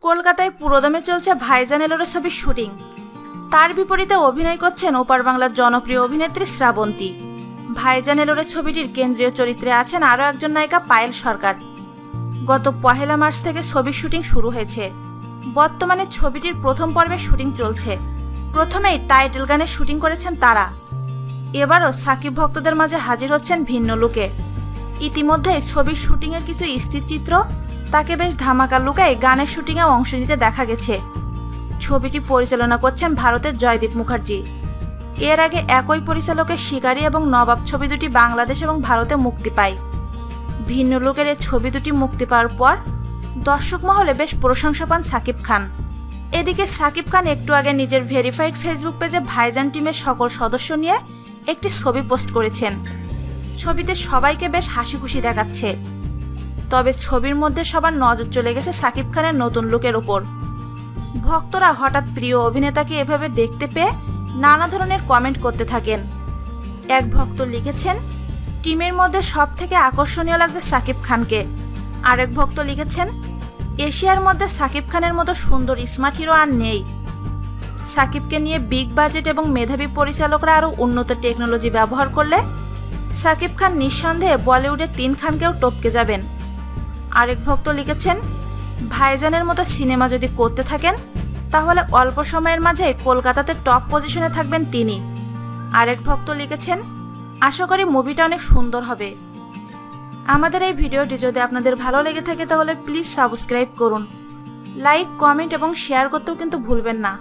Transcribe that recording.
কলকাতায় পুরোদমে চলছে ভাইজান এলোরে ছবির শুটিং। তার বিপরীতে অভিনয় করছেন ওপার বাংলার জনপ্রিয় অভিনেত্রী শ্রাবন্তী। ভাইজান এলোরে ছবিটির কেন্দ্রীয় চরিত্রে আছেন আরও একজন নায়িকা পায়েল সরকার। গত 1 মার্চ থেকে ছবির শুটিং শুরু হয়েছে। বর্তমানে ছবিটির প্রথম পর্বের শুটিং চলছে। প্রথমেই টাইটেল গানের শুটিং করেছেন তারা। এবারও সাকিব ভক্তদের মাঝে হাজির হচ্ছেন ভিন্ন লুকে। ইতিমধ্যেই ছবির শুটিংয়ের কিছু স্থিরচিত্র তাকে বেশ ধামাকা লুকায় গানের শুটিংয়ে অংশ নিতে দেখা গেছে। ছবিটি পরিচালনা করছেন ভারতের জয়দীপ মুখার্জি। এর আগে একই পরিচালকের শিকারী এবং নবাব ছবি দুটি বাংলাদেশ এবং ভারতে মুক্তি পায়। ভিন্ন লুকের এই ছবি দুটি মুক্তি পাওয়ার পর দর্শক মহলে বেশ প্রশংসা পান সাকিব খান। এদিকে সাকিব খান একটু আগে নিজের ভেরিফাইড ফেসবুক পেজে ভাইজান টিমের সকল সদস্য নিয়ে একটি ছবি পোস্ট করেছেন। ছবিতে সবাইকে বেশ হাসি খুশি দেখাচ্ছে। তবে ছবির মধ্যে সবার নজর চলে গেছে সাকিব খানের নতুন লুকের ওপর। ভক্তরা হঠাৎ প্রিয় অভিনেতাকে এভাবে দেখতে পেয়ে নানা ধরনের কমেন্ট করতে থাকেন। এক ভক্ত লিখেছেন, টিমের মধ্যে সব থেকে আকর্ষণীয় লাগছে সাকিব খানকে। আরেক ভক্ত লিখেছেন, এশিয়ার মধ্যে সাকিব খানের মতো সুন্দর স্মার্ট হিরো আর নেই। সাকিবকে নিয়ে বিগ বাজেট এবং মেধাবী পরিচালকরা আরও উন্নত টেকনোলজি ব্যবহার করলে সাকিব খান নিঃসন্দেহে বলিউডের 3 খানকেও টপকে যাবেন। আরেক ভক্ত লিখেছেন, ভাইজানের মতো সিনেমা যদি করতে থাকেন তাহলে অল্প সময়ের মাঝে কলকাতাতে টপ পজিশনে থাকবেন তিনি। আরেক ভক্ত লিখেছেন, আশা করি মুভিটা অনেক সুন্দর হবে। আমাদের এই ভিডিওটি যদি আপনাদের ভালো লেগে থাকে তাহলে প্লিজ সাবস্ক্রাইব করুন। লাইক, কমেন্ট এবং শেয়ার করতেও কিন্তু ভুলবেন না।